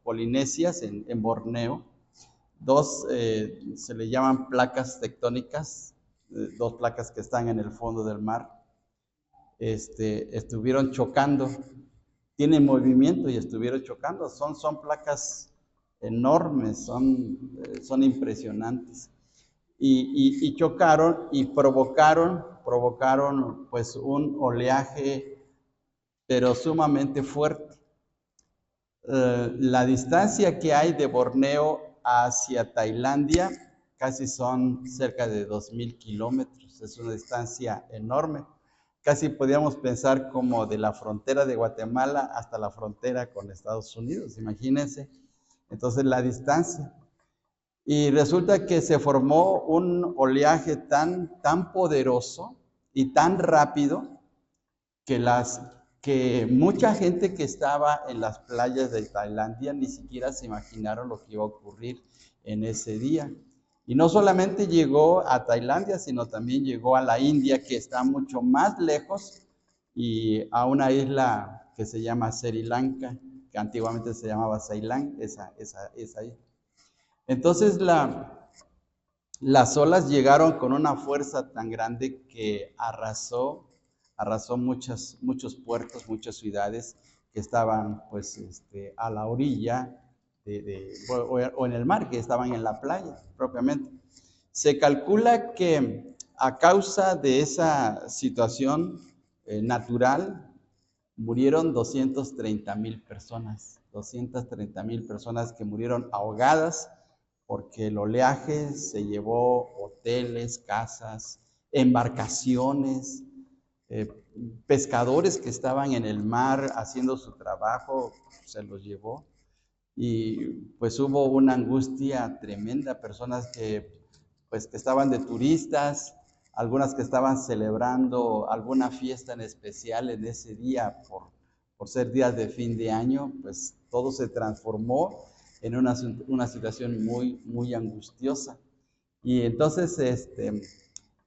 polinesias, en Borneo. Dos se le llaman placas tectónicas, dos placas que están en el fondo del mar, estuvieron chocando, tienen movimiento y estuvieron chocando, son placas enormes, son impresionantes. Y chocaron y provocaron pues un oleaje, pero sumamente fuerte. La distancia que hay de Borneo hacia Tailandia casi son cerca de 2,000 kilómetros, es una distancia enorme. Casi podríamos pensar como de la frontera de Guatemala hasta la frontera con Estados Unidos, imagínense. Entonces la distancia. Y resulta que se formó un oleaje tan poderoso y tan rápido que mucha gente que estaba en las playas de Tailandia ni siquiera se imaginaron lo que iba a ocurrir en ese día. Y no solamente llegó a Tailandia, sino también llegó a la India, que está mucho más lejos, y a una isla que se llama Sri Lanka, que antiguamente se llamaba Ceilán, esa isla. Entonces las olas llegaron con una fuerza tan grande que arrasó muchos puertos, muchas ciudades que estaban pues a la orilla o en el mar, que estaban en la playa propiamente. Se calcula que a causa de esa situación natural murieron 230,000 personas, 230,000 personas que murieron ahogadas porque el oleaje se llevó hoteles, casas, embarcaciones, pescadores que estaban en el mar haciendo su trabajo, se los llevó. Y pues hubo una angustia tremenda, personas que estaban de turistas, algunas que estaban celebrando alguna fiesta en especial en ese día por ser días de fin de año, pues todo se transformó en una situación muy angustiosa. Y entonces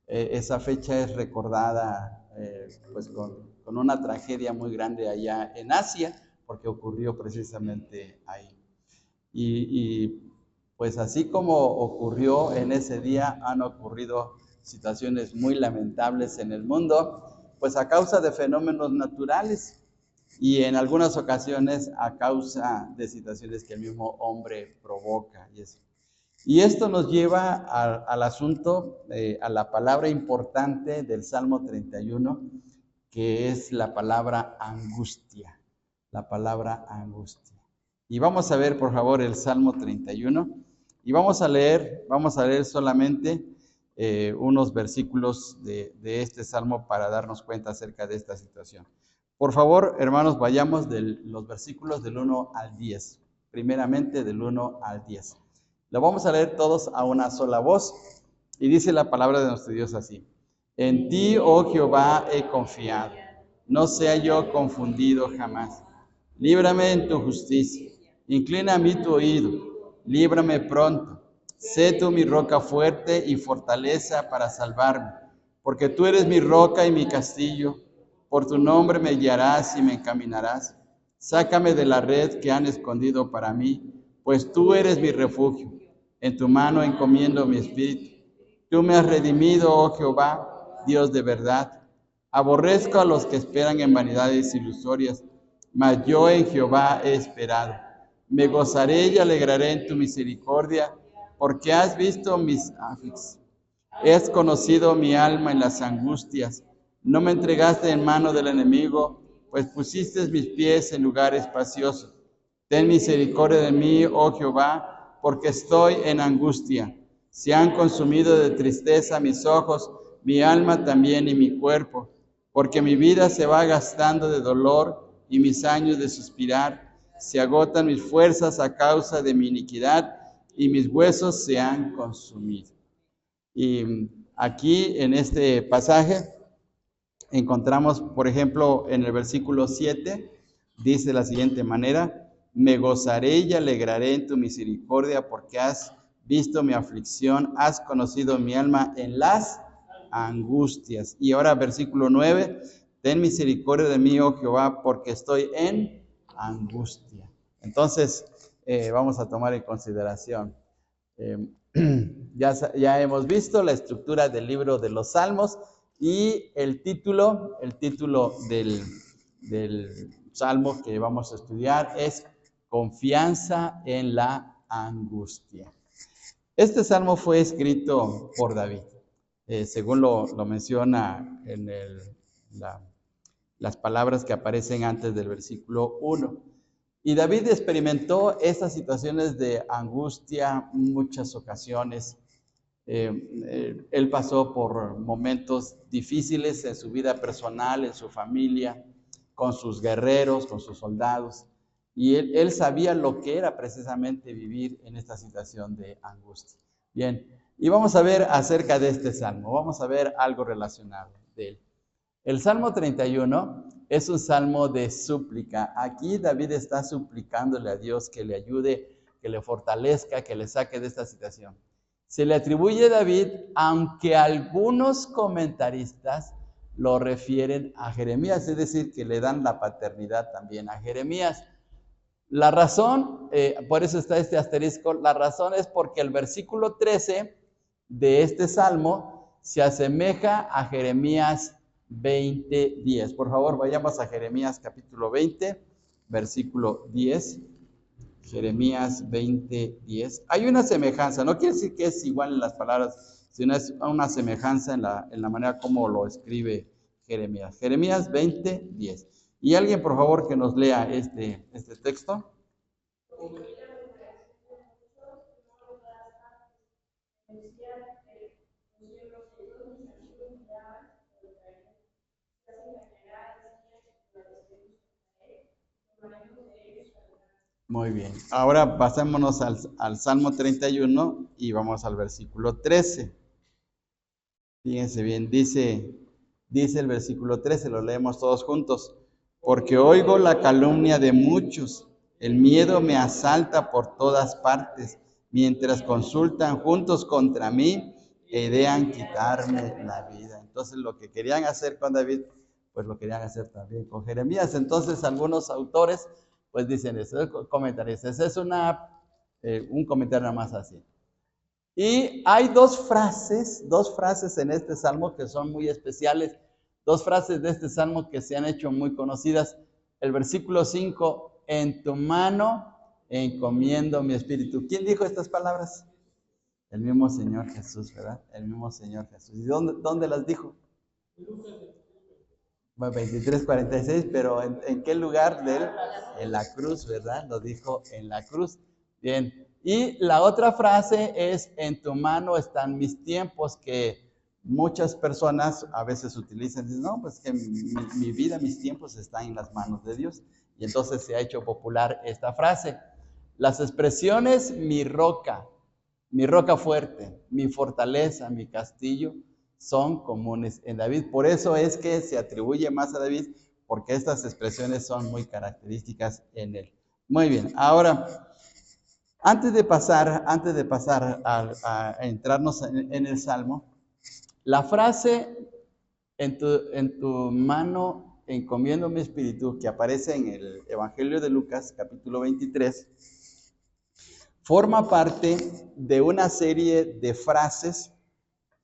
esa fecha es recordada pues con una tragedia muy grande allá en Asia, porque ocurrió precisamente ahí. Y pues así como ocurrió en ese día, han ocurrido situaciones muy lamentables en el mundo, pues a causa de fenómenos naturales y en algunas ocasiones a causa de situaciones que el mismo hombre provoca. Y esto nos lleva al asunto, a la palabra importante del Salmo 31, que es la palabra angustia. La palabra angustia. Y vamos a ver, por favor, el Salmo 31. Y vamos a leer solamente unos versículos de este Salmo para darnos cuenta acerca de esta situación. Por favor, hermanos, vayamos de los versículos del 1 al 10. Primeramente del 1 al 10. Lo vamos a leer todos a una sola voz. Y dice la palabra de nuestro Dios así. En ti, oh Jehová, he confiado. No sea yo confundido jamás. Líbrame en tu justicia. Inclina a mí tu oído. Líbrame pronto. Sé tú mi roca fuerte y fortaleza para salvarme. Porque tú eres mi roca y mi castillo. Por tu nombre me guiarás y me encaminarás. Sácame de la red que han escondido para mí, pues tú eres mi refugio. En tu mano encomiendo mi espíritu. Tú me has redimido, oh Jehová, Dios de verdad. Aborrezco a los que esperan en vanidades ilusorias, mas yo en Jehová he esperado. Me gozaré y alegraré en tu misericordia, porque has visto mis aflicciones. Has conocido mi alma en las angustias. No me entregaste en mano del enemigo, pues pusiste mis pies en lugar espacioso. Ten misericordia de mí, oh Jehová, porque estoy en angustia. Se han consumido de tristeza mis ojos, mi alma también y mi cuerpo, porque mi vida se va gastando de dolor y mis años de suspirar. Se agotan mis fuerzas a causa de mi iniquidad y mis huesos se han consumido. Y aquí en este pasaje encontramos, por ejemplo, en el versículo 7, dice de la siguiente manera: me gozaré y alegraré en tu misericordia, porque has visto mi aflicción, has conocido mi alma en las angustias. Y ahora versículo 9, ten misericordia de mí, oh Jehová, porque estoy en angustia. Entonces, vamos a tomar en consideración. Ya hemos visto la estructura del libro de los Salmos y el título del salmo que vamos a estudiar es Confianza en la angustia. Este salmo fue escrito por David, según lo menciona en las palabras que aparecen antes del versículo 1. Y David experimentó estas situaciones de angustia en muchas ocasiones. Él pasó por momentos difíciles en su vida personal, en su familia, con sus guerreros, con sus soldados. Y él sabía lo que era precisamente vivir en esta situación de angustia. Bien, y vamos a ver acerca de este salmo, vamos a ver algo relacionado de él. El Salmo 31 es un salmo de súplica. Aquí David está suplicándole a Dios que le ayude, que le fortalezca, que le saque de esta situación. Se le atribuye a David, aunque algunos comentaristas lo refieren a Jeremías, es decir, que le dan la paternidad también a Jeremías. La razón, por eso está este asterisco, la razón es porque el versículo 13 de este salmo se asemeja a Jeremías 20:10. Por favor, vayamos a Jeremías capítulo 20, versículo 10. Jeremías 20:10. Hay una semejanza, no quiere decir que es igual en las palabras, sino es una semejanza en la manera como lo escribe Jeremías. Jeremías 20:10. Y alguien, por favor, que nos lea este texto. Muy bien. Ahora pasémonos al Salmo 31 y vamos al versículo 13. Fíjense bien, dice el versículo 13, lo leemos todos juntos. Porque oigo la calumnia de muchos, el miedo me asalta por todas partes, mientras consultan juntos contra mí e idean quitarme la vida. Entonces lo que querían hacer con David, pues lo querían hacer también con Jeremías. Entonces algunos autores pues dicen eso, comentaristas. Ese es un comentario nada más así. Y hay dos frases en este salmo que son muy especiales, dos frases de este salmo que se han hecho muy conocidas. El versículo 5, en tu mano encomiendo mi espíritu. ¿Quién dijo estas palabras? El mismo Señor Jesús, ¿verdad? El mismo Señor Jesús. ¿Y dónde las dijo? Bueno, 23:46, pero ¿en qué lugar de él? En la cruz, ¿verdad? Lo dijo en la cruz. Bien. Y la otra frase es, en tu mano están mis tiempos, que muchas personas a veces utilizan, dicen, no, pues que mi vida, mis tiempos están en las manos de Dios. Y entonces se ha hecho popular esta frase. Las expresiones, mi roca fuerte, mi fortaleza, mi castillo, son comunes en David. Por eso es que se atribuye más a David, porque estas expresiones son muy características en él. Muy bien, ahora, antes de pasar a entrarnos en el Salmo, la frase, en tu mano encomiendo mi espíritu, que aparece en el Evangelio de Lucas, capítulo 23, forma parte de una serie de frases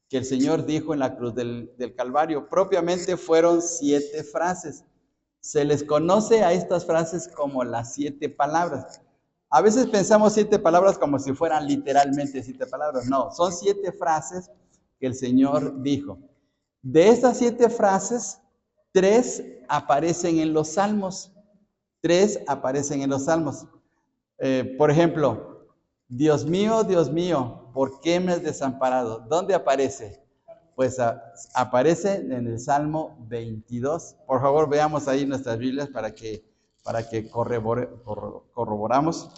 que el Señor dijo en la cruz del Calvario. Propiamente fueron 7 frases. Se les conoce a estas frases como las 7 palabras. A veces pensamos 7 palabras como si fueran literalmente 7 palabras. No, son 7 frases que el Señor dijo. De estas 7 frases, 3 aparecen en los Salmos. 3 aparecen en los Salmos. Por ejemplo, Dios mío, ¿por qué me has desamparado? ¿Dónde aparece? Pues aparece en el Salmo 22. Por favor, veamos ahí nuestras Biblias para que corroboramos.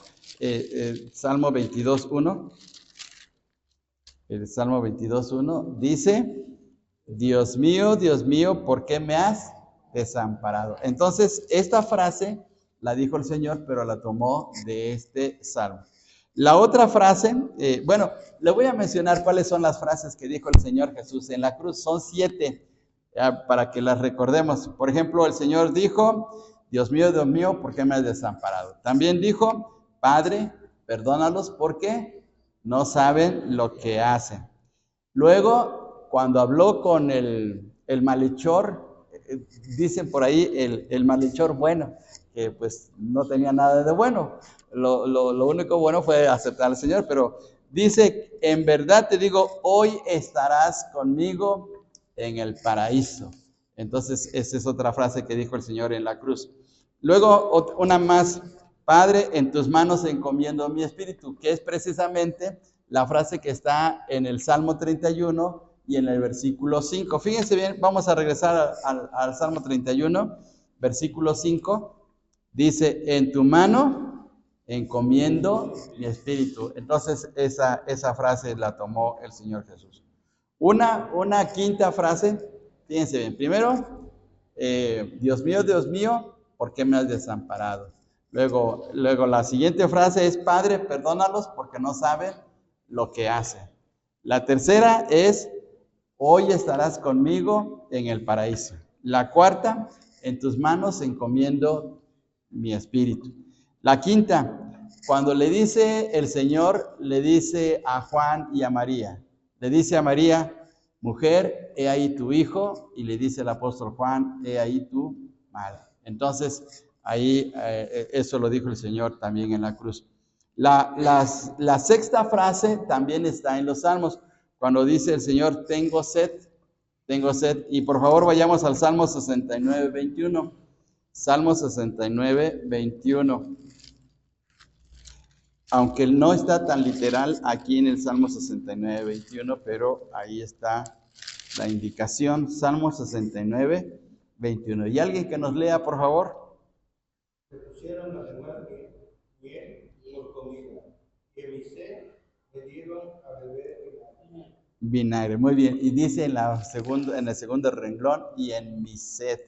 Salmo 22:1. El Salmo 22:1 dice, Dios mío, ¿por qué me has desamparado? Entonces, esta frase la dijo el Señor, pero la tomó de este Salmo. La otra frase, le voy a mencionar cuáles son las frases que dijo el Señor Jesús en la cruz. Son 7, para que las recordemos. Por ejemplo, el Señor dijo, Dios mío, ¿por qué me has desamparado? También dijo, Padre, perdónalos porque no saben lo que hacen. Luego, cuando habló con el malhechor, dicen por ahí el malhechor bueno, que pues no tenía nada de bueno. Lo único bueno fue aceptar al Señor, pero dice, en verdad te digo, hoy estarás conmigo en el paraíso. Entonces, esa es otra frase que dijo el Señor en la cruz. Luego, una más, Padre, en tus manos encomiendo mi espíritu, que es precisamente la frase que está en el Salmo 31 y en el versículo 5. Fíjense bien, vamos a regresar al Salmo 31, versículo 5. Dice, en tu mano encomiendo mi espíritu. Entonces, esa frase la tomó el Señor Jesús. Una quinta frase, fíjense bien. Primero, Dios mío, ¿por qué me has desamparado? Luego la siguiente frase es, Padre, perdónalos porque no saben lo que hacen. La tercera es, hoy estarás conmigo en el paraíso. La cuarta, en tus manos encomiendo mi espíritu. La quinta, cuando le dice el Señor, le dice a Juan y a María, le dice a María, mujer, he ahí tu hijo, y le dice el apóstol Juan, he ahí tu madre. Entonces, ahí eso lo dijo el Señor también en la cruz. La sexta frase también está en los Salmos, cuando dice el Señor, tengo sed, y por favor vayamos al Salmo 69, 21. Salmo 69, 21. Aunque no está tan literal aquí en el Salmo 69, 21, pero ahí está la indicación. Salmo 69, 21. ¿Y alguien que nos lea, por favor? Se pusieron además miel por comida, que mi sed me dieron a beber vinagre. Muy bien. Y dice en el segundo renglón, y en mi sed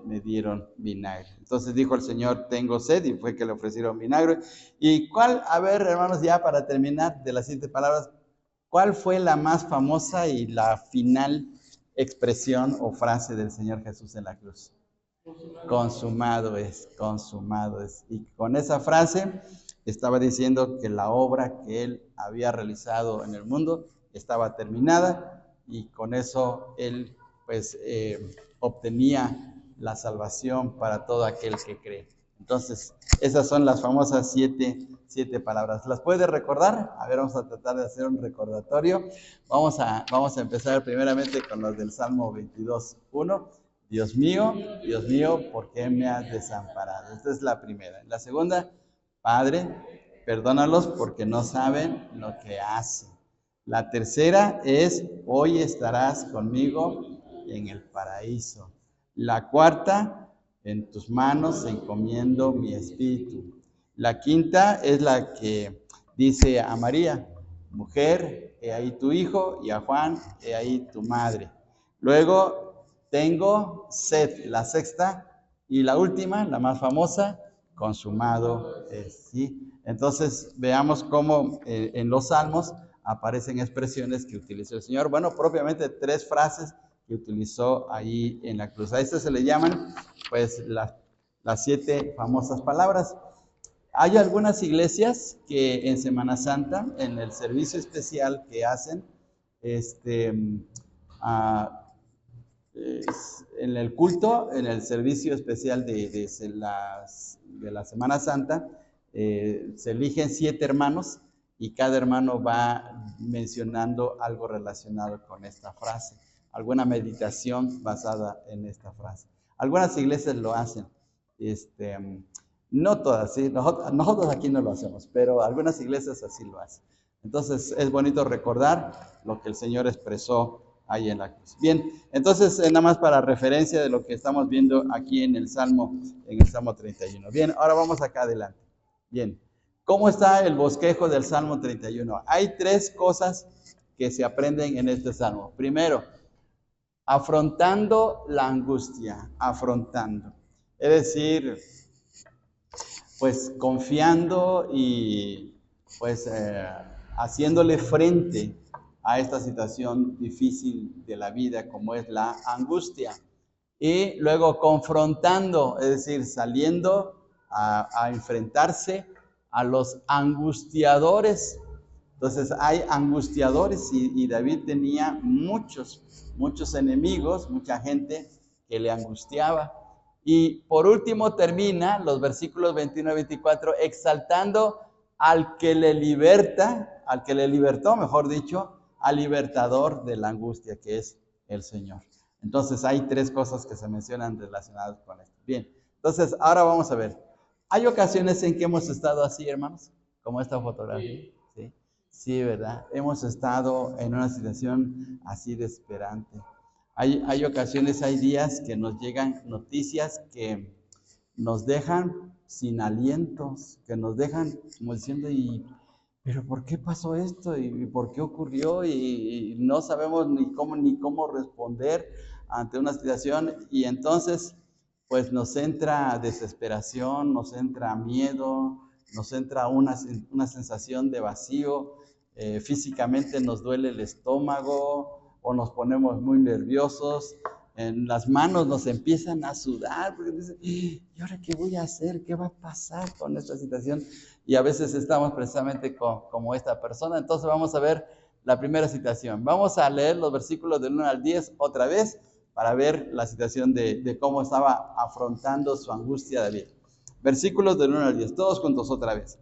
me dieron vinagre. Entonces dijo el Señor, tengo sed, y fue que le ofrecieron vinagre. ¿Y cuál, a ver, hermanos, ya para terminar de las 7 palabras, cuál fue la más famosa y la final expresión o frase del Señor Jesús en la cruz? Consumado es, consumado es. Y con esa frase estaba diciendo que la obra que él había realizado en el mundo estaba terminada, y con eso él pues obtenía la salvación para todo aquel que cree. Entonces, esas son las famosas siete palabras. ¿Las puede recordar? A ver, vamos a tratar de hacer un recordatorio. Vamos a empezar primeramente con los del Salmo 22:1. Dios mío, ¿por qué me has desamparado? Esta es la primera. La segunda, Padre, perdónalos porque no saben lo que hacen. La tercera es, hoy estarás conmigo en el paraíso. La cuarta, en tus manos encomiendo mi espíritu. La quinta es la que dice a María, mujer, he ahí tu hijo, y a Juan, he ahí tu madre. Luego, tengo sed, la sexta, y la última, la más famosa, consumado es. ¿Sí? Entonces, veamos cómo en los Salmos aparecen expresiones que utilizó el Señor. Bueno, propiamente 3 frases que utilizó ahí en la cruz. A esto se le llaman, pues, las 7 famosas palabras. Hay algunas iglesias que en Semana Santa, en el servicio especial que hacen, en el culto, en el servicio especial de la Semana Santa, se eligen 7 hermanos, y cada hermano va mencionando algo relacionado con esta frase, alguna meditación basada en esta frase. Algunas iglesias lo hacen, no todas, ¿sí? Nosotros aquí no lo hacemos, pero algunas iglesias así lo hacen. Entonces es bonito recordar lo que el Señor expresó ahí en la cruz. Bien, entonces nada más para referencia de lo que estamos viendo aquí en el Salmo 31. Bien, ahora vamos acá adelante. Bien, ¿cómo está el bosquejo del Salmo 31? Hay 3 cosas que se aprenden en este Salmo. Primero, afrontando la angustia, afrontando. Es decir, pues confiando y pues haciéndole frente a esta situación difícil de la vida como es la angustia. Y luego confrontando, es decir, saliendo a enfrentarse a los angustiadores. Entonces hay angustiadores y David tenía muchos enemigos, mucha gente que le angustiaba. Y por último termina los versículos 21 y 24 exaltando al que le liberta, al que le libertó, mejor dicho, al libertador de la angustia, que es el Señor. Entonces hay tres cosas que se mencionan relacionadas con esto. Bien, entonces ahora vamos a ver. ¿Hay ocasiones en que hemos estado así, hermanos? Como esta fotografía. ¿Sí? Sí, ¿verdad? Hemos estado en una situación así desesperante. Hay ocasiones, hay días que nos llegan noticias que nos dejan sin alientos, que nos dejan como diciendo, ¿pero por qué pasó esto? ¿Y por qué ocurrió? Y no sabemos ni cómo responder ante una situación. Y entonces, pues nos entra desesperación, nos entra miedo, nos entra una sensación de vacío. Físicamente nos duele el estómago o nos ponemos muy nerviosos. En las manos nos empiezan a sudar porque dicen, ¿y ahora qué voy a hacer? ¿Qué va a pasar con esta situación? Y a veces estamos precisamente como esta persona. Entonces vamos a ver la primera situación. Vamos a leer los versículos del 1 al 10 otra vez para ver la situación de cómo estaba afrontando su angustia David. Versículos del 1 al 10, todos juntos otra vez.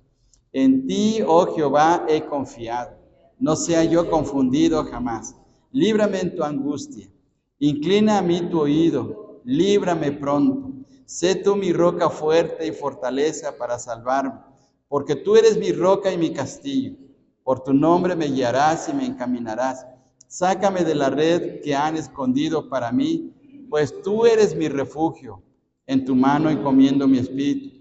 En ti, oh Jehová, he confiado. No sea yo confundido jamás. Líbrame en tu angustia. Inclina a mí tu oído. Líbrame pronto. Sé tú mi roca fuerte y fortaleza para salvarme. Porque tú eres mi roca y mi castillo. Por tu nombre me guiarás y me encaminarás. Sácame de la red que han escondido para mí, pues tú eres mi refugio. En tu mano encomiendo mi espíritu.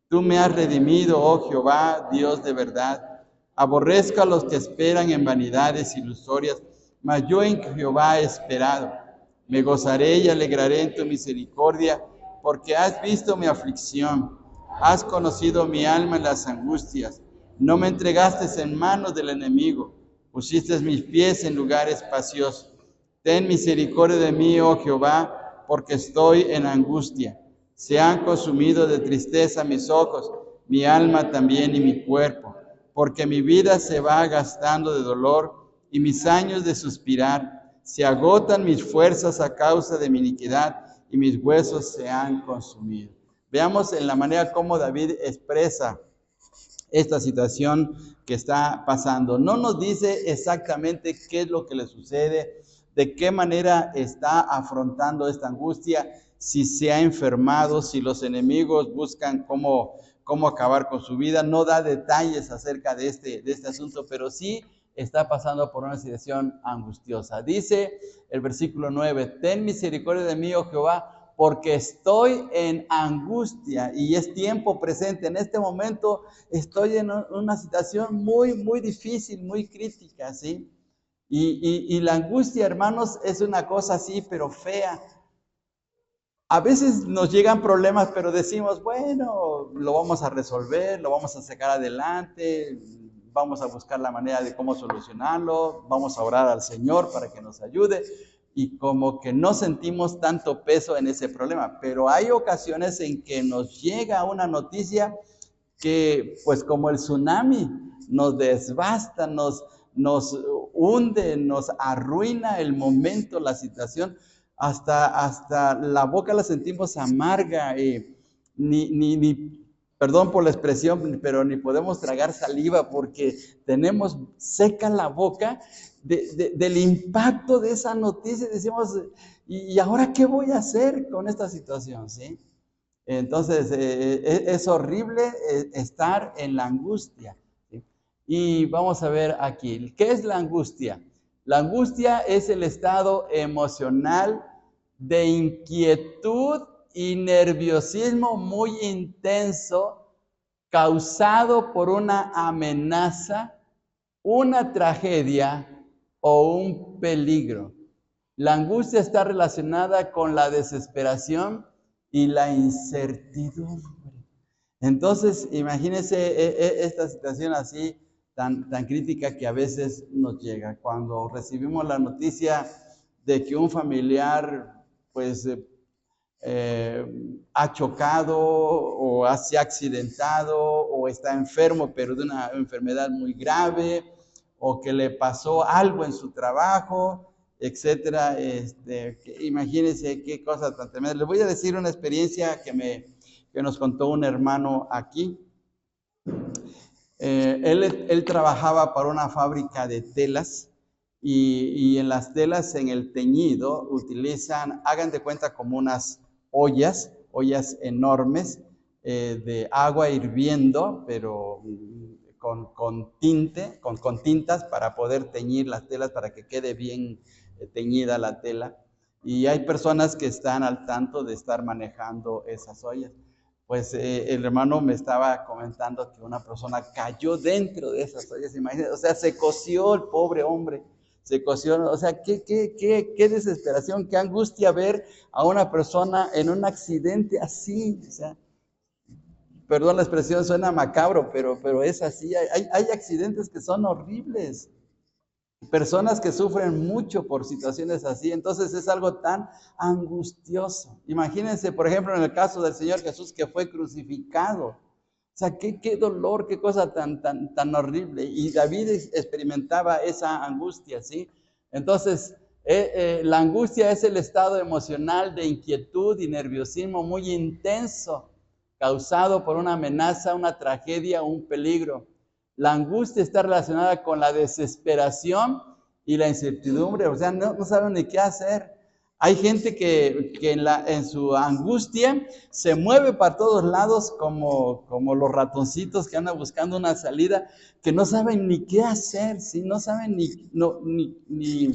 Tú me has redimido, oh Jehová, Dios de verdad. Aborrezco a los que esperan en vanidades ilusorias, mas yo en Jehová he esperado. Me gozaré y alegraré en tu misericordia, porque has visto mi aflicción. Has conocido mi alma en las angustias. No me entregaste en manos del enemigo. Pusiste mis pies en lugar espacioso. Ten misericordia de mí, oh Jehová, porque estoy en angustia. Se han consumido de tristeza mis ojos, mi alma también y mi cuerpo, porque mi vida se va gastando de dolor y mis años de suspirar. Se agotan mis fuerzas a causa de mi iniquidad y mis huesos se han consumido. Veamos en la manera como David expresa esta situación que está pasando. No nos dice exactamente qué es lo que le sucede, de qué manera está afrontando esta angustia, si se ha enfermado, si los enemigos buscan cómo acabar con su vida. No da detalles acerca de este asunto, pero sí está pasando por una situación angustiosa. Dice el versículo 9, ten misericordia de mí, oh Jehová, porque estoy en angustia, y es tiempo presente. En este momento estoy en una situación muy, muy difícil, muy crítica, ¿sí? Y la angustia, hermanos, es una cosa así, pero fea. A veces nos llegan problemas, pero decimos, bueno, lo vamos a resolver, lo vamos a sacar adelante, vamos a buscar la manera de cómo solucionarlo, vamos a orar al Señor para que nos ayude, y como que no sentimos tanto peso en ese problema. Pero hay ocasiones en que nos llega una noticia que, pues como el tsunami, nos devasta, nos hunde, nos arruina el momento, la situación. Hasta la boca la sentimos amarga, perdón por la expresión, pero ni podemos tragar saliva porque tenemos seca la boca del impacto de esa noticia. Decimos, ¿y ahora qué voy a hacer con esta situación? ¿Sí? Entonces, es horrible estar en la angustia. ¿Sí? Y vamos a ver aquí, ¿qué es la angustia? La angustia es el estado emocional de inquietud y nerviosismo muy intenso causado por una amenaza, una tragedia o un peligro. La angustia está relacionada con la desesperación y la incertidumbre. Entonces, imagínense esta situación así tan crítica que a veces nos llega. Cuando recibimos la noticia de que un familiar pues ha chocado o se ha accidentado o está enfermo, pero de una enfermedad muy grave, o que le pasó algo en su trabajo, etcétera. Imagínense qué cosa tan tremenda. Les voy a decir una experiencia que nos contó un hermano aquí. Él trabajaba para una fábrica de telas y en las telas, en el teñido, utilizan, hagan de cuenta como unas ollas enormes de agua hirviendo, pero con tintas para poder teñir las telas, para que quede bien teñida la tela. Y hay personas que están al tanto de estar manejando esas ollas. Pues el hermano me estaba comentando que una persona cayó dentro de esas ollas, imagínate, o sea, se coció el pobre hombre, se coció, o sea, qué desesperación, qué angustia ver a una persona en un accidente así, o sea, perdón la expresión, suena macabro, pero es así, hay accidentes que son horribles. Personas que sufren mucho por situaciones así, entonces es algo tan angustioso. Imagínense, por ejemplo, en el caso del Señor Jesús que fue crucificado. O sea, qué dolor, qué cosa tan horrible. Y David experimentaba esa angustia, ¿sí? Entonces, la angustia es el estado emocional de inquietud y nerviosismo muy intenso, causado por una amenaza, una tragedia o un peligro. La angustia está relacionada con la desesperación y la incertidumbre, o sea, no saben ni qué hacer. Hay gente que en su angustia se mueve para todos lados como los ratoncitos que andan buscando una salida, que no saben ni qué hacer, ¿sí? No saben ni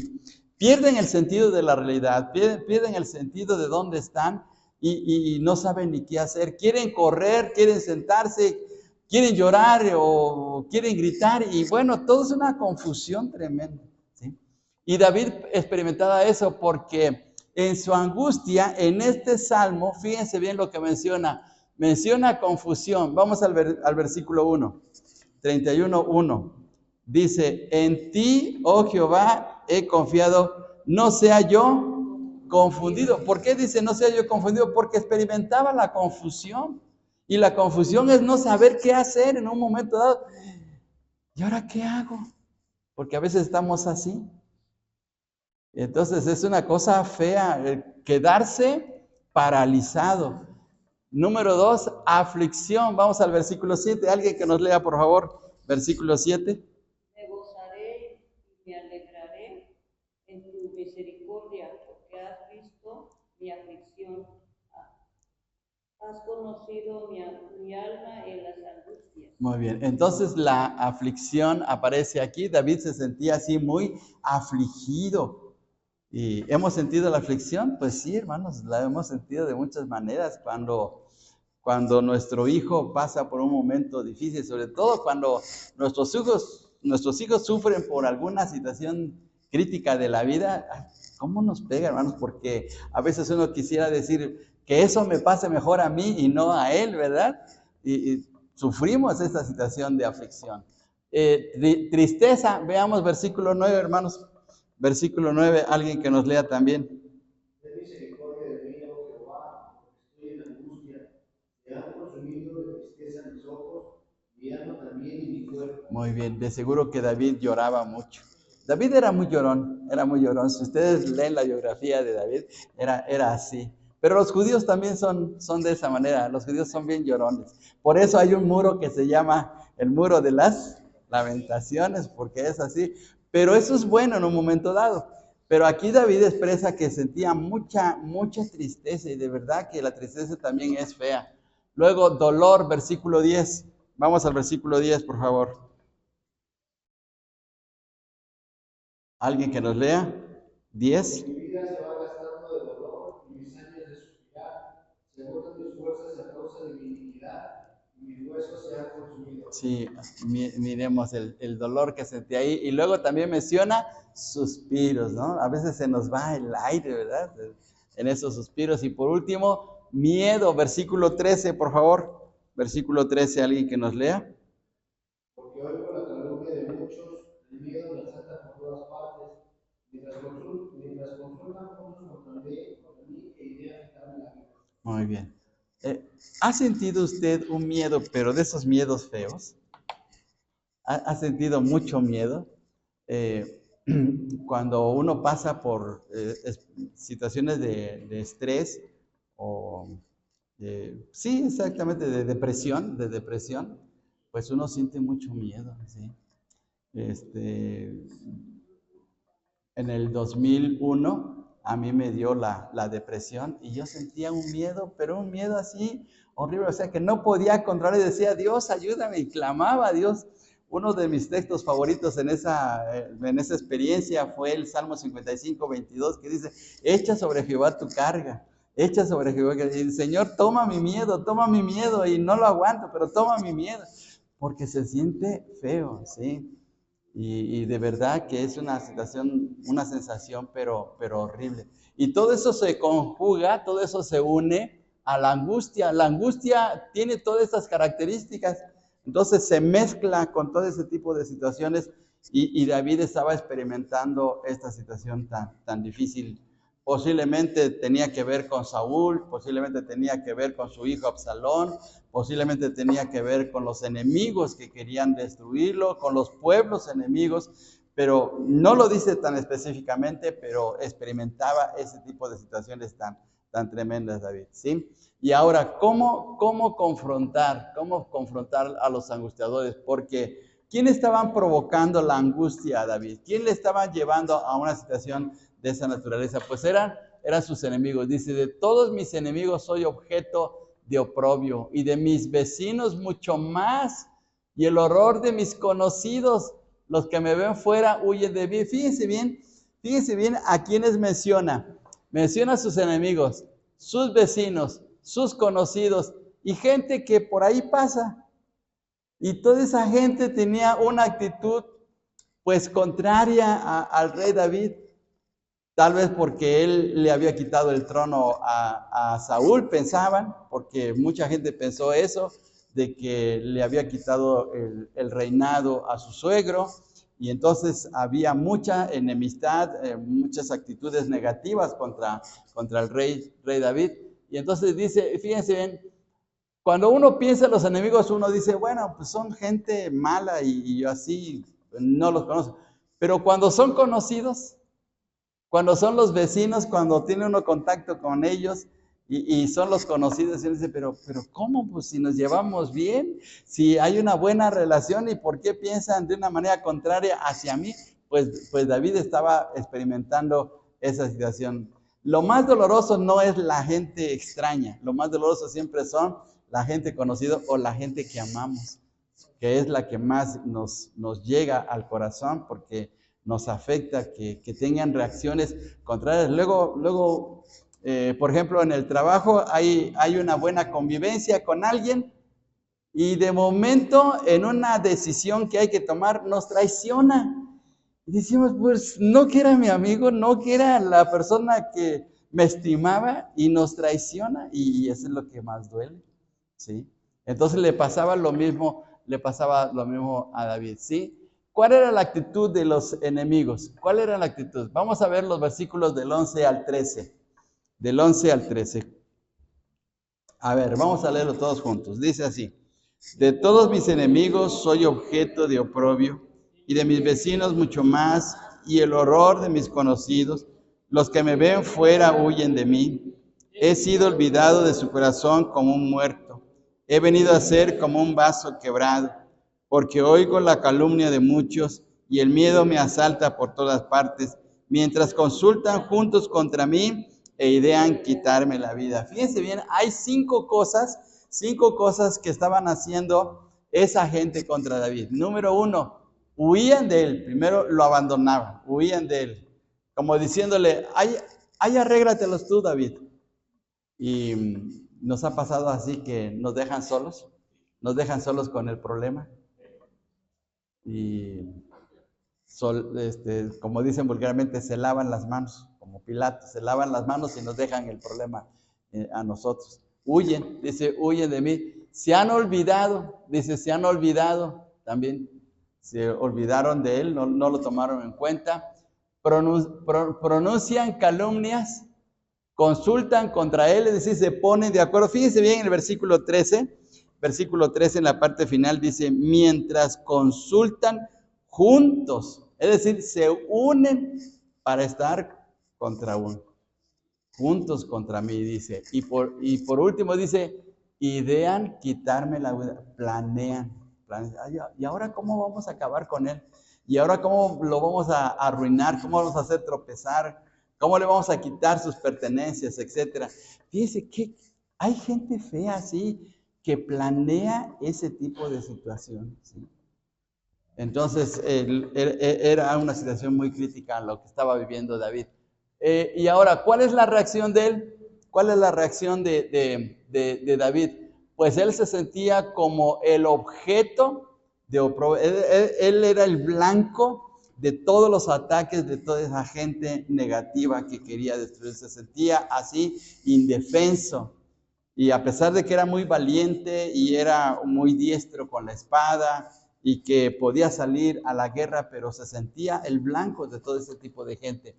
pierden el sentido de la realidad, pierden el sentido de dónde están y no saben ni qué hacer. Quieren correr, quieren sentarse, quieren llorar o quieren gritar y bueno, todo es una confusión tremenda, ¿sí? Y David experimentaba eso porque en su angustia, en este salmo, fíjense bien lo que menciona confusión. Vamos al versículo 1, 31:1. Dice, en ti, oh Jehová, he confiado, no sea yo confundido. ¿Por qué dice no sea yo confundido? Porque experimentaba la confusión. Y la confusión es no saber qué hacer en un momento dado. ¿Y ahora qué hago? Porque a veces estamos así. Entonces es una cosa fea quedarse paralizado. Número 2, aflicción. Vamos al versículo 7. Alguien que nos lea, por favor, versículo 7. Me gozaré y me alegraré en tu misericordia, porque has visto mi aflicción. Has conocido mi alma en las angustias. Muy bien, entonces la aflicción aparece aquí. David se sentía así muy afligido. ¿Y hemos sentido la aflicción? Pues sí, hermanos, la hemos sentido de muchas maneras. Cuando nuestro hijo pasa por un momento difícil, sobre todo cuando nuestros hijos sufren por alguna situación crítica de la vida, ¿cómo nos pega, hermanos? Porque a veces uno quisiera decir que eso me pase mejor a mí y no a él, ¿verdad? Y sufrimos esta situación de aflicción. Tristeza, veamos versículo 9, hermanos. Versículo 9, alguien que nos lea también. Ten misericordia de mí, oh Jehová, porque estoy en angustia. Me han consumido de tristeza mis ojos, mi alma también y mi cuerpo. Muy bien, de seguro que David lloraba mucho. David era muy llorón, era muy llorón. Si ustedes leen la biografía de David, era así. Pero los judíos también son de esa manera, los judíos son bien llorones. Por eso hay un muro que se llama el muro de las lamentaciones, porque es así. Pero eso es bueno en un momento dado. Pero aquí David expresa que sentía mucha tristeza y de verdad que la tristeza también es fea. Luego, dolor, versículo 10. Vamos al versículo 10, por favor. ¿Alguien que nos lea? 10. Mi vida se va gastando de dolor y mis años de suspirar. Se agotan mis fuerzas a causa de mi iniquidad y mis huesos se han consumido. Sí, miremos el dolor que sentí ahí. Y luego también menciona suspiros, ¿no? A veces se nos va el aire, ¿verdad? En esos suspiros. Y por último, miedo, versículo 13, por favor. Versículo 13, alguien que nos lea. Porque oigo la calumnia de muchos, el miedo me asalta por todas partes, mientras confrontan unos contra mí e ideas quitarme la vida. Muy bien. ¿Ha sentido usted un miedo, pero de esos miedos feos? ¿Ha sentido mucho miedo? Cuando uno pasa por situaciones de estrés o sí, exactamente, de depresión, pues uno siente mucho miedo, ¿sí? En el 2001 a mí me dio la depresión y yo sentía un miedo, pero un miedo así horrible, o sea que no podía controlar y decía, Dios, ayúdame, y clamaba a Dios. Uno de mis textos favoritos en esa experiencia fue el Salmo 55, 22, que dice, echa sobre Jehová tu carga, echa sobre Jehová, y Señor, toma mi miedo, y no lo aguanto, pero toma mi miedo, porque se siente feo, ¿sí? Y de verdad que es una situación, una sensación, pero horrible. Y todo eso se conjuga, todo eso se une a la angustia. La angustia tiene todas estas características. Entonces se mezcla con todo ese tipo de situaciones y David estaba experimentando esta situación tan difícil. Posiblemente tenía que ver con Saúl, posiblemente tenía que ver con su hijo Absalón, posiblemente tenía que ver con los enemigos que querían destruirlo, con los pueblos enemigos, pero no lo dice tan específicamente, pero experimentaba ese tipo de situaciones tan tremendas, David, ¿sí? Y ahora, ¿cómo confrontar a los angustiadores? Porque ¿quién estaban provocando la angustia a David? ¿Quién le estaban llevando a una situación de esa naturaleza? Pues eran sus enemigos. Dice, de todos mis enemigos soy objeto de oprobio, y de mis vecinos mucho más, y el horror de mis conocidos, los que me ven fuera, huyen de mí. Fíjense bien a quienes menciona a sus enemigos, sus vecinos, sus conocidos, y gente que por ahí pasa. Y toda esa gente tenía una actitud pues contraria al rey David. Tal vez porque él le había quitado el trono a Saúl, pensaban, porque mucha gente pensó eso, de que le había quitado el reinado a su suegro, y entonces había mucha enemistad, muchas actitudes negativas contra el rey David. Y entonces dice, fíjense bien, cuando uno piensa en los enemigos, uno dice, bueno, pues son gente mala y yo así no los conozco. Pero cuando son conocidos, cuando son los vecinos, cuando tiene uno contacto con ellos y son los conocidos, y uno dice, pero ¿cómo? Pues si nos llevamos bien, si hay una buena relación, ¿y por qué piensan de una manera contraria hacia mí? Pues David estaba experimentando esa situación. Lo más doloroso no es la gente extraña, lo más doloroso siempre son la gente conocida o la gente que amamos, que es la que más nos llega al corazón, porque nos afecta que tengan reacciones contrarias. Luego por ejemplo, en el trabajo hay una buena convivencia con alguien y de momento en una decisión que hay que tomar nos traiciona. Y decimos, pues no que era mi amigo, no que era la persona que me estimaba y nos traiciona, y eso es lo que más duele, ¿sí? Entonces le pasaba lo mismo a David, ¿sí? ¿Cuál era la actitud de los enemigos? ¿Cuál era la actitud? Vamos a ver los versículos del 11 al 13. Del 11 al 13. A ver, vamos a leerlo todos juntos. Dice así: de todos mis enemigos soy objeto de oprobio, y de mis vecinos mucho más, y el horror de mis conocidos. Los que me ven fuera huyen de mí. He sido olvidado de su corazón como un muerto. He venido a ser como un vaso quebrado, porque oigo la calumnia de muchos, y el miedo me asalta por todas partes, mientras consultan juntos contra mí e idean quitarme la vida. Fíjense bien, hay cinco cosas que estaban haciendo esa gente contra David. Número uno, huían de él. Primero lo abandonaban, huían de él, como diciéndole, ay, arréglatelos tú, David. Y nos ha pasado así que nos dejan solos con el problema. Y como dicen vulgarmente, se lavan las manos, como Pilato, se lavan las manos y nos dejan el problema a nosotros. Huyen, dice, huyen de mí. Se han olvidado también, se olvidaron de él, no lo tomaron en cuenta. Pronuncian calumnias consultan contra él, es decir, se ponen de acuerdo. Fíjense bien en el versículo 13 en la parte final dice, mientras consultan juntos, es decir, se unen para estar contra uno, juntos contra mí, dice. Y por último dice, idean quitarme la vida, planean. ¿Y ahora cómo vamos a acabar con él? ¿Y ahora cómo lo vamos a arruinar? ¿Cómo vamos a hacer tropezar? ¿Cómo le vamos a quitar sus pertenencias, etcétera? Fíjense que hay gente fea así que planea ese tipo de situación, ¿sí? Entonces, era una situación muy crítica lo que estaba viviendo David. Y ahora, ¿cuál es la reacción de él? ¿Cuál es la reacción de David? Pues él se sentía como el objeto de oprobio. Él era el blanco de todos los ataques de toda esa gente negativa que quería destruir. Se sentía así, indefenso. Y a pesar de que era muy valiente y era muy diestro con la espada y que podía salir a la guerra, pero se sentía el blanco de todo ese tipo de gente.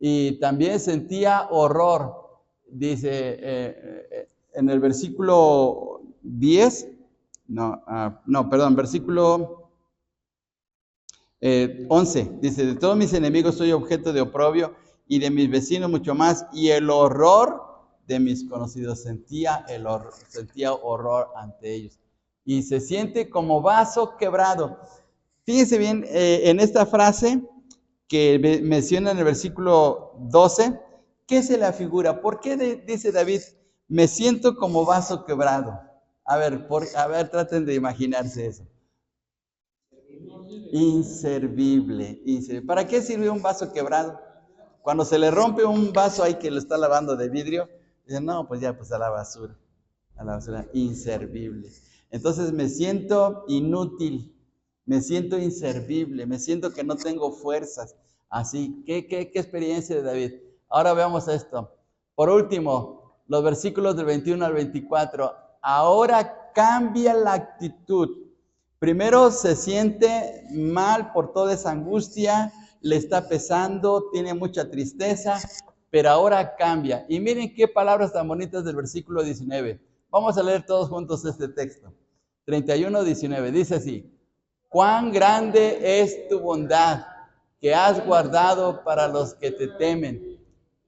Y también sentía horror, dice en el versículo 10, versículo 11, dice, de todos mis enemigos soy objeto de oprobio y de mis vecinos mucho más, y el horror de mis conocidos, sentía horror ante ellos. Y se siente como vaso quebrado. Fíjense bien, en esta frase que menciona en el versículo 12, ¿qué se la figura? ¿Por qué dice David, me siento como vaso quebrado? A ver, traten de imaginarse eso. Inservible. ¿Para qué sirve un vaso quebrado? Cuando se le rompe un vaso ahí que lo está lavando de vidrio, dice, no, pues ya, pues a la basura, inservible. Entonces me siento inútil, me siento inservible, me siento que no tengo fuerzas. Así, ¿qué experiencia de David? Ahora veamos esto. Por último, los versículos del 21 al 24. Ahora cambia la actitud. Primero se siente mal por toda esa angustia, le está pesando, tiene mucha tristeza, pero ahora cambia. Y miren qué palabras tan bonitas del versículo 19. Vamos a leer todos juntos este texto. 31:19, dice así, cuán grande es tu bondad que has guardado para los que te temen,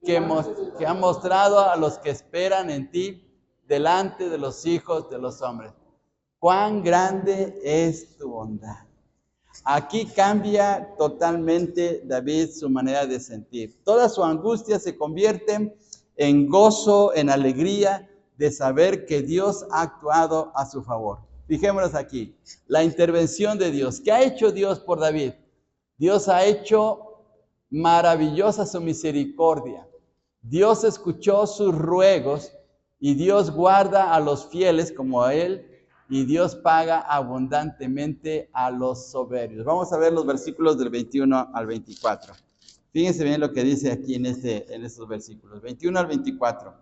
que has mostrado a los que esperan en ti delante de los hijos de los hombres. Cuán grande es tu bondad. Aquí cambia totalmente David su manera de sentir. Toda su angustia se convierte en gozo, en alegría de saber que Dios ha actuado a su favor. Fijémonos aquí, la intervención de Dios. ¿Qué ha hecho Dios por David? Dios ha hecho maravillosa su misericordia. Dios escuchó sus ruegos y Dios guarda a los fieles como a él. Y Dios paga abundantemente a los soberbios. Vamos a ver los versículos del 21 al 24. Fíjense bien lo que dice aquí en estos versículos. 21 al 24.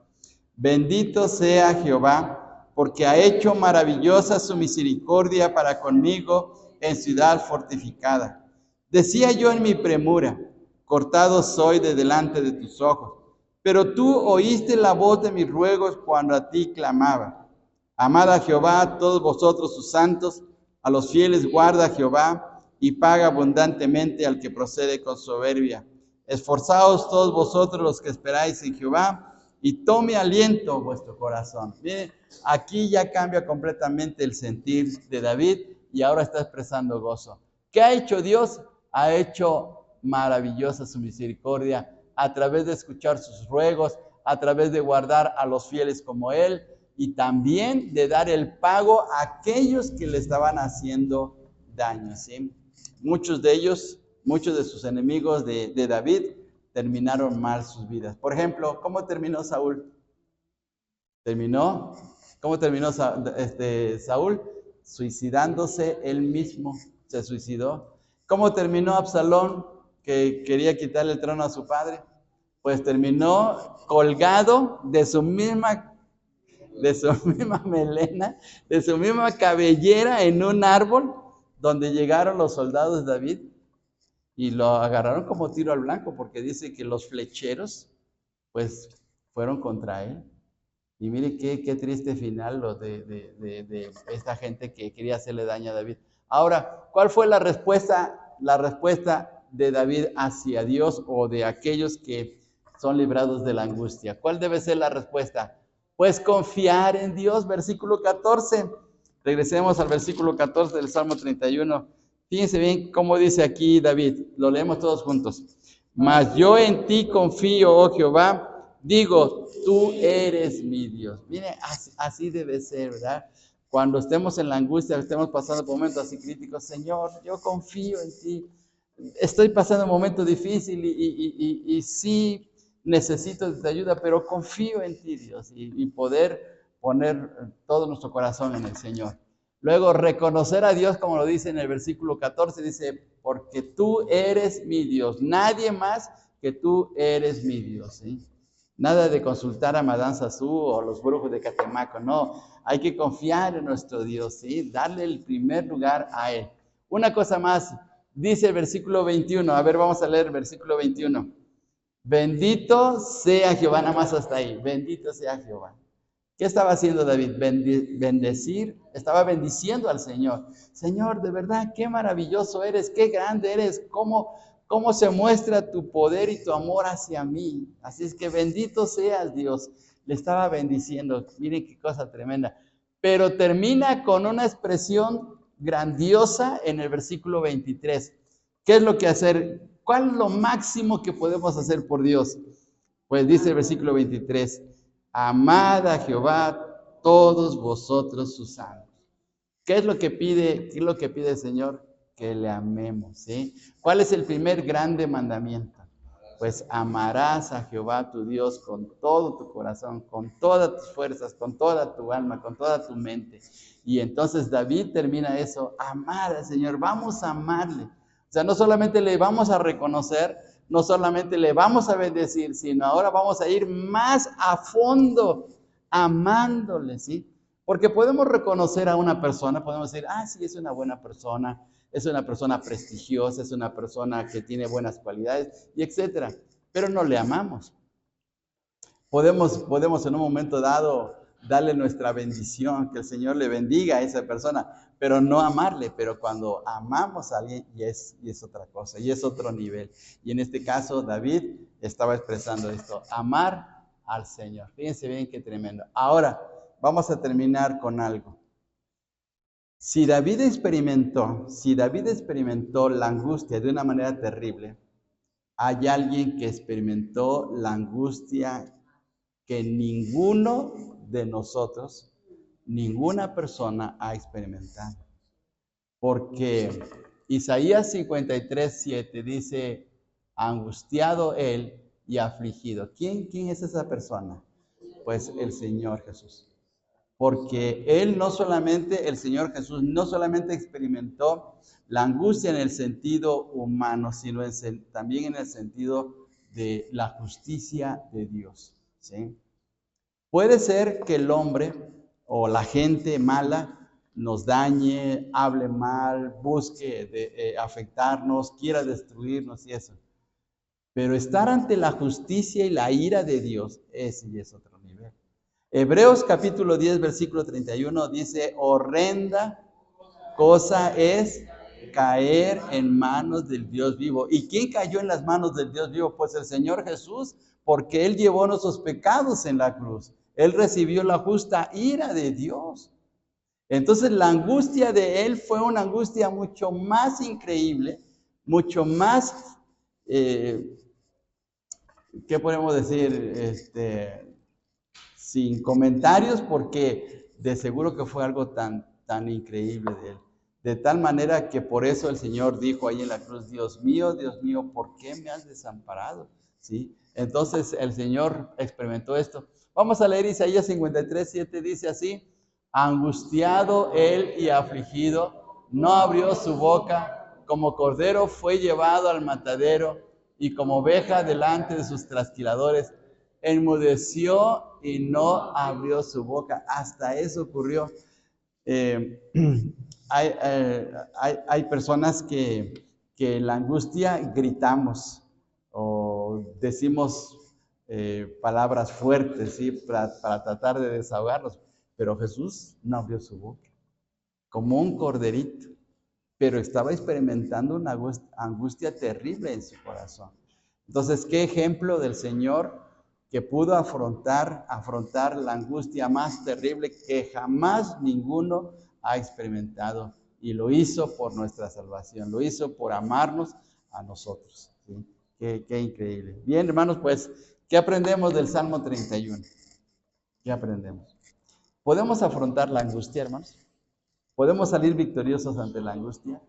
Bendito sea Jehová, porque ha hecho maravillosa su misericordia para conmigo en ciudad fortificada. Decía yo en mi premura, cortado soy de delante de tus ojos. Pero tú oíste la voz de mis ruegos cuando a ti clamaba. Amad a Jehová, todos vosotros sus santos, a los fieles guarda Jehová, y paga abundantemente al que procede con soberbia. Esforzaos todos vosotros los que esperáis en Jehová, y tome aliento vuestro corazón. Miren, aquí ya cambia completamente el sentir de David, y ahora está expresando gozo. ¿Qué ha hecho Dios? Ha hecho maravillosa su misericordia, a través de escuchar sus ruegos, a través de guardar a los fieles como Él, y también de dar el pago a aquellos que le estaban haciendo daño, ¿sí? Muchos de sus enemigos de David terminaron mal sus vidas. Por ejemplo, ¿cómo terminó Saúl? ¿Cómo terminó Saúl? Suicidándose él mismo, se suicidó. ¿Cómo terminó Absalón, que quería quitarle el trono a su padre? Pues terminó colgado de su misma melena, de su misma cabellera en un árbol, donde llegaron los soldados de David y lo agarraron como tiro al blanco, porque dice que los flecheros pues fueron contra él. Y mire qué triste final lo de esta gente que quería hacerle daño a David. Ahora, ¿cuál fue la respuesta? La respuesta de David hacia Dios o de aquellos que son librados de la angustia. ¿Cuál debe ser la respuesta? Pues confiar en Dios, versículo 14. Regresemos al versículo 14 del Salmo 31. Fíjense bien cómo dice aquí David. Lo leemos todos juntos. Mas yo en ti confío, oh Jehová. Digo, tú eres mi Dios. Mire, así debe ser, ¿verdad? Cuando estemos en la angustia, estemos pasando por momentos así críticos, Señor, yo confío en ti. Estoy pasando un momento difícil y sí necesito de tu ayuda, pero confío en ti, Dios, y poder poner todo nuestro corazón en el Señor. Luego, reconocer a Dios, como lo dice en el versículo 14, dice, porque tú eres mi Dios, nadie más que tú eres mi Dios, ¿sí? Nada de consultar a Madame Sassou o los brujos de Catemaco, no. Hay que confiar en nuestro Dios, ¿sí? Darle el primer lugar a Él. Una cosa más, dice el versículo 21. A ver, vamos a leer el versículo 21. Bendito sea Jehová, nada más hasta ahí. Bendito sea Jehová. ¿Qué estaba haciendo David? Estaba bendiciendo al Señor. Señor, de verdad, qué maravilloso eres, qué grande eres, cómo se muestra tu poder y tu amor hacia mí. Así es que bendito seas, Dios. Le estaba bendiciendo. Miren qué cosa tremenda. Pero termina con una expresión grandiosa en el versículo 23. ¿Qué es lo que hacer? ¿Cuál es lo máximo que podemos hacer por Dios? Pues dice el versículo 23, amad a Jehová todos vosotros sus santos. ¿Qué es lo que pide? ¿Qué es lo que pide el Señor? Que le amemos, ¿sí? ¿Cuál es el primer grande mandamiento? Pues amarás a Jehová tu Dios con todo tu corazón, con todas tus fuerzas, con toda tu alma, con toda tu mente. Y entonces David termina eso, amar al Señor, vamos a amarle. O sea, no solamente le vamos a reconocer, no solamente le vamos a bendecir, sino ahora vamos a ir más a fondo, amándole, ¿sí? Porque podemos reconocer a una persona, podemos decir, sí, es una buena persona, es una persona prestigiosa, es una persona que tiene buenas cualidades, y etcétera. Pero no le amamos. Podemos en un momento dado darle nuestra bendición, que el Señor le bendiga a esa persona, pero no amarle. Pero cuando amamos a alguien, y es otra cosa, y es otro nivel. Y en este caso, David estaba expresando esto, amar al Señor. Fíjense bien qué tremendo. Ahora, vamos a terminar con algo. Si David experimentó la angustia de una manera terrible, hay alguien que experimentó la angustia que ninguno de nosotros, ninguna persona ha experimentado. Porque Isaías 53:7 dice, angustiado él y afligido. ¿Quién es esa persona? Pues el Señor Jesús. Porque el Señor Jesús no solamente experimentó la angustia en el sentido humano, sino también en el sentido de la justicia de Dios, ¿sí? Puede ser que el hombre o la gente mala nos dañe, hable mal, busque afectarnos, quiera destruirnos y eso. Pero estar ante la justicia y la ira de Dios, ese ya es otro nivel. Hebreos capítulo 10, versículo 31 dice, horrenda cosa es caer en manos del Dios vivo. ¿Y quién cayó en las manos del Dios vivo? Pues el Señor Jesús, porque Él llevó nuestros pecados en la cruz. Él recibió la justa ira de Dios. Entonces la angustia de Él fue una angustia mucho más increíble, mucho más, ¿qué podemos decir? Sin comentarios, porque de seguro que fue algo tan increíble de Él. De tal manera que por eso el Señor dijo ahí en la cruz, Dios mío, ¿por qué me has desamparado? ¿Sí? Entonces el Señor experimentó esto. Vamos a leer Isaías 53:7, dice así, angustiado él y afligido, no abrió su boca, como cordero fue llevado al matadero, y como oveja delante de sus trasquiladores, enmudeció y no abrió su boca. Hasta eso ocurrió. Hay personas que en la angustia gritamos o decimos palabras fuertes, ¿sí? Para tratar de desahogarlos. Pero Jesús no abrió su boca, como un corderito, pero estaba experimentando una angustia terrible en su corazón. Entonces, ¿qué ejemplo del Señor que pudo afrontar la angustia más terrible que jamás ninguno ha experimentado? Y lo hizo por nuestra salvación, lo hizo por amarnos a nosotros, ¿sí? Qué increíble. Bien, hermanos, pues, ¿qué aprendemos del Salmo 31? ¿Qué aprendemos? ¿Podemos afrontar la angustia, hermanos? ¿Podemos salir victoriosos ante la angustia?